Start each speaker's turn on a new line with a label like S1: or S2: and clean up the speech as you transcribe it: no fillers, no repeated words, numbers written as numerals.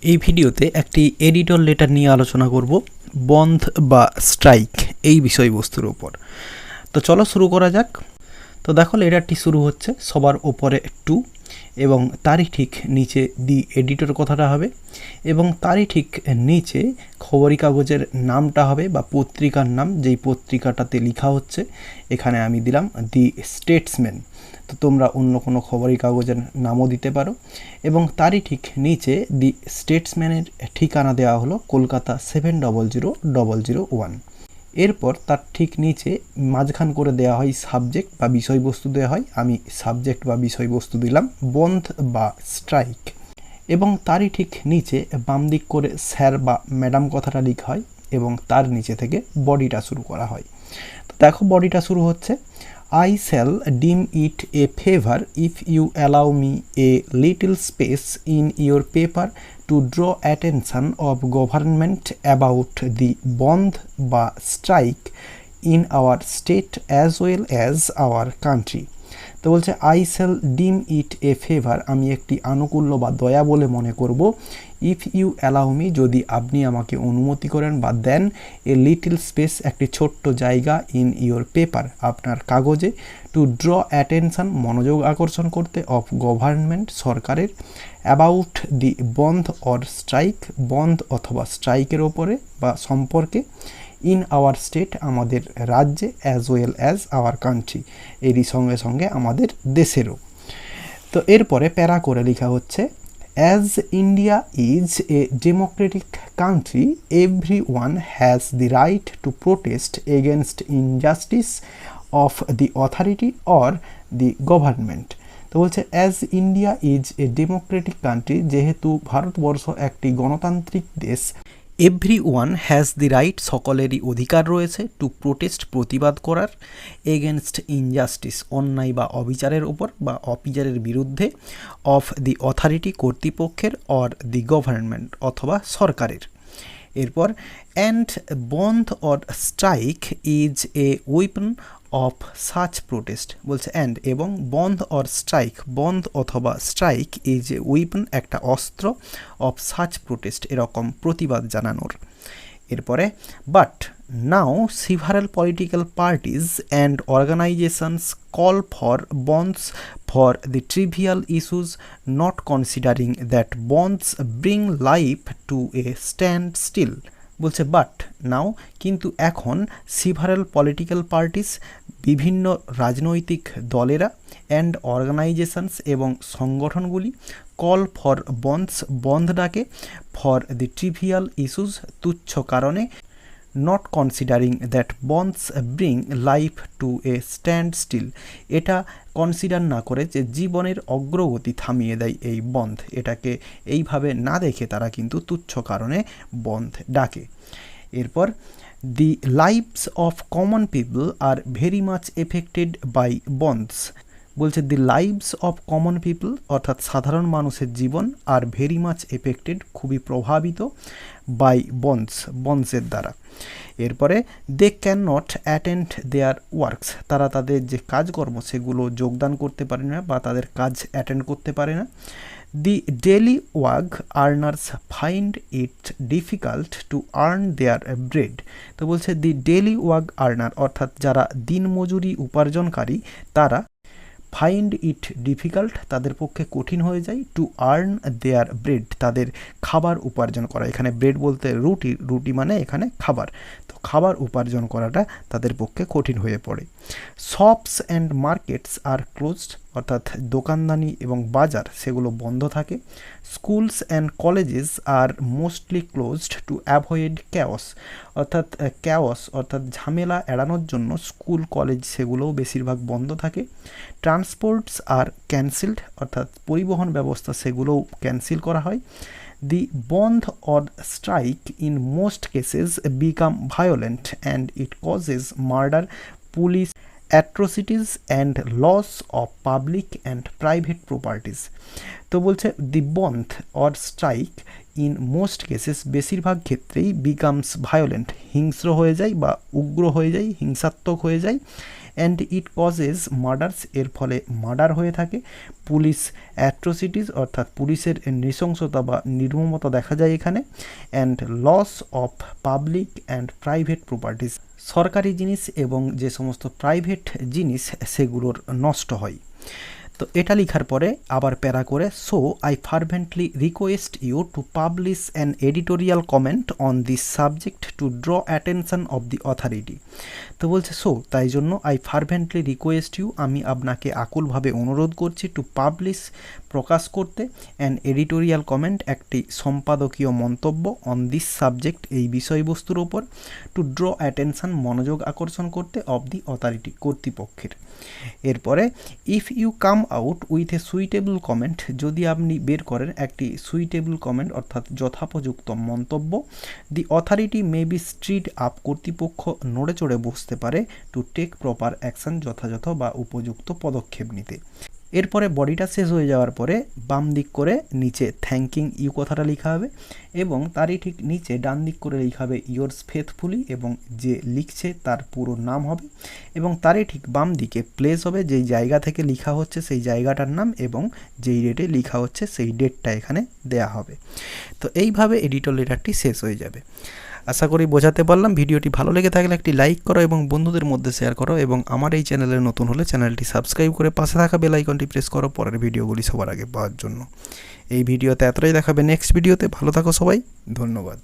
S1: এই ভিডিওতে একটি এডিটর লেটার নিয়ে আলোচনা করব বন্ধ বা স্ট্রাইক এই বিষয়বস্তুর উপর। তো চলো শুরু করা যাক। তো দেখো লেটারটি শুরু হচ্ছে সবার ওপরে টু এবং তারই ঠিক নিচে দি এডিটর কথাটা হবে এবং তারই ঠিক নিচে খবরের কাগজের নামটা হবে বা পত্রিকার নাম যেই পত্রিকাটাতে লেখা হচ্ছে। এখানে আমি দিলাম দি স্টেটসম্যান। তো তোমরা অন্য কোনো খবরের কাগজের নামও দিতে পারো এবং তারই ঠিক নিচে দি স্টেটসম্যানের ঠিকানা দেওয়া হলো কলকাতা 700001। এরপর তার ঠিক নিচে মাঝখান করে দেওয়া হয় সাবজেক্ট বা বিষয়বস্তু দেওয়া হয়। আমি সাবজেক্ট বা বিষয়বস্তু দিলাম বন্ধ বা স্ট্রাইক এবং তারই ঠিক নিচে বাম দিক করে স্যার বা ম্যাডাম কথাটা লেখা হয় এবং তার নিচে থেকে বডিটা শুরু করা হয়। তো দেখো বডিটা শুরু হচ্ছে, I shall deem it a favor if you allow me a little space in your paper to draw attention of government about the Bandh বা strike in our state as well as our country. তো বলছে I shall ডিম ইট এ favour, আমি একটি আনুকূল্য বা দয়া বলে মনে করব, ইফ ইউ অ্যালাউ মি, যদি আপনি আমাকে অনুমতি করেন বা দেন, এ লিটল স্পেস, একটি ছোট্ট জায়গা, ইন ইওর পেপার, আপনার কাগজে, টু ড্র অ্যাটেনশন, মনোযোগ আকর্ষণ করতে, অফ গভর্নমেন্ট, সরকারের, অ্যাবাউট দি বন্ধ অর স্ট্রাইক, বন্ধ অথবা স্ট্রাইকের ওপরে বা সম্পর্কে, ইন আওয়ার স্টেট, আমাদের রাজ্যে, as well as our country, এরই সঙ্গে সঙ্গে আমাদের দেশেরও। তো এরপরে প্যারা করে লেখা হচ্ছে, as India is a democratic country, every one has the right two protest against injustice of the authority or the government. তো বলছে as India is a democratic country, যেহেতু ভারতবর্ষ একটি গণতান্ত্রিক দেশ, every one has the right, সকলেরই অধিকার রয়েছে, two protest, প্রতিবাদ করার, এগেনস্ট ইনজাস্টিস, অন্যায় বা অবিচারের ওপর বা অবিচারের বিরুদ্ধে, অফ দি অথরিটি, কর্তৃপক্ষের, অর দি গভর্নমেন্ট অথবা সরকারের। এরপর অ্যান্ড বন্ধ or strike is a weapon of such protest, বলছে অ্যান্ড এবং বন্ধ অর স্ট্রাইক, বন্ধ অথবা স্ট্রাইক ইজ এ ওয়েপন, একটা অস্ত্র, অফ সাচ প্রোটেস্ট, এরকম প্রতিবাদ জানানোর। এরপরে but now several political parties and organizations call for bonds for the trivial issues, not considering that bonds bring life to a standstill. বলছে but now, কিন্তু এখন, several political parties, বিভিন্ন রাজনৈতিক দলেরা, অ্যান্ড অর্গানাইজেশনস এবং সংগঠনগুলি, কল ফর বন্ডস, বন্ধ ডাকে, ফর দি ট্রিভিয়াল ইস্যুস, তুচ্ছ কারণে, not considering that bonds bring life to a standstill, এটা কনসিডার না করে যে জীবনের অগ্রগতি থামিয়ে দেয় এই বন্ধ, এটাকে এইভাবে না দেখে তারা কিন্তু তুচ্ছ কারণে বন্ধ ডাকে। এরপর the lives of common people are very much affected by bandhs, বলছে the lives of common people, অর্থাৎ সাধারণ মানুষের জীবন, আর ভেরি মাচ এফেক্টেড, খুবই প্রভাবিত, বাই বন্ডস, বন্ডসের দ্বারা। এরপরে they can not attend their works, তারা তাদের যে কাজকর্ম সেগুলো যোগদান করতে পারে না বা তাদের কাজ অ্যাটেন্ড করতে পারে না। The daily wage earners find it difficult to earn their bread, তো বলছে দি ডেলি ওয়াগ আর্নার, অর্থাৎ যারা দিনমজুরি উপার্জনকারী তারা, ফাইন্ড ইট ডিফিকাল্ট, তাদের পক্ষে কঠিন হয়ে যায়, টু আর্ন দেয়ার ব্রেড, তাদের খাবার উপার্জন করা, এখানে ব্রেড বলতে রুটি, রুটি মানে এখানে খাবার, তো খাবার উপার্জন করাটা তাদের পক্ষে কঠিন হয়ে পড়ে। Shops and markets are closed, অর্থাৎ দোকানদানি এবং বাজার সেগুলো বন্ধ থাকে। Schools and colleges are mostly closed to avoid chaos, অর্থাৎ ক্যাওস অর্থাৎ ঝামেলা এড়ানোর জন্য স্কুল কলেজ সেগুলোও বেশিরভাগ বন্ধ থাকে। ট্রান্সপোর্টস আর ক্যান্সেলড, অর্থাৎ পরিবহন ব্যবস্থা সেগুলোও ক্যান্সেল করা হয়। The bond or strike in most cases become violent and it causes murder, police atrocities and loss of public and private properties. তো বলছে দি বন্ধ or strike in most cases, বেশিরভাগ ক্ষেত্রেই বিকামস ভায়োলেন্ট, হিংস্র হয়ে যায় বা উগ্র হয়ে যায়, হিংসাত্মক হয়ে যায়, অ্যান্ড ইট কজেস মার্ডার্স, এর ফলে মার্ডার হয়ে থাকে। পুলিশ অ্যাট্রোসিটিস, অর্থাৎ পুলিশের নৃশংসতা বা নির্মমতা দেখা যায় এখানে। And loss of public and private properties, সরকারি জিনিস এবং যে সমস্ত প্রাইভেট জিনিস সেগুলোর নষ্ট হয়। তো এটা লেখার পরে আবার প্যারা করে, so I fervently request you to publish an editorial comment on this subject to draw attention of the authority. তো বলছে সো তাই জন্য আই ফার্ভেন্টলি রিকোয়েস্ট ইউ, আমি আপনাকে আকুলভাবে অনুরোধ করছি, টু পাবলিশ প্রকাশ করতে, অ্যান এডিটোরিয়াল কমেন্ট একটি সম্পাদকীয় মন্তব্য, অন দিস সাবজেক্ট এই বিষয়বস্তুর ওপর, টু ড্র অ্যাটেনশন মনোযোগ আকর্ষণ করতে, অফ দি অথরিটি কর্তৃপক্ষের। এরপরে if you come out with a suitable comment, যদি আপনি বের করেন একটি সুইটেবল কমেন্ট অর্থাৎ যথোপযুক্ত মন্তব্য, the authority may be stirred up, কর্তৃপক্ষ নড়ে চড়ে বসতে পারে, টু টেক প্রপার অ্যাকশন যথাযথ বা উপযুক্ত পদক্ষেপ নিতে। এরপরে বডিটা শেষ হয়ে যাওয়ার পরে বাম দিক করে নিচে থ্যাঙ্কিং ইউ কথাটা লেখা হবে এবং তারই ঠিক নিচে ডান দিক করে লেখা হবে ইয়োর্স ফেথফুলি এবং যে লিখছে তার পুরো নাম হবে এবং তারই ঠিক বাম দিকে প্লেস হবে, যেই জায়গা থেকে লেখা হচ্ছে সেই জায়গাটার নাম এবং যেই ডেটে লেখা হচ্ছে সেই ডেটটা এখানে দেয়া হবে। তো এইভাবে এডিটর লেটারটি শেষ হয়ে যাবে। আশা করি বোঝাতে পারলাম। ভিডিওটি ভালো লেগে থাকলে একটি লাইক করো এবং বন্ধুদের মধ্যে শেয়ার করো এবং আমার এই চ্যানেলে নতুন হলে চ্যানেলটি সাবস্ক্রাইব করে পাশে থাকা বেল আইকনটি প্রেস করো পরের ভিডিওগুলি সবার আগে পাওয়ার জন্য। এই ভিডিওতে এতটাই, দেখাবে নেক্সট ভিডিওতে। ভালো থাকো সবাই, ধন্যবাদ।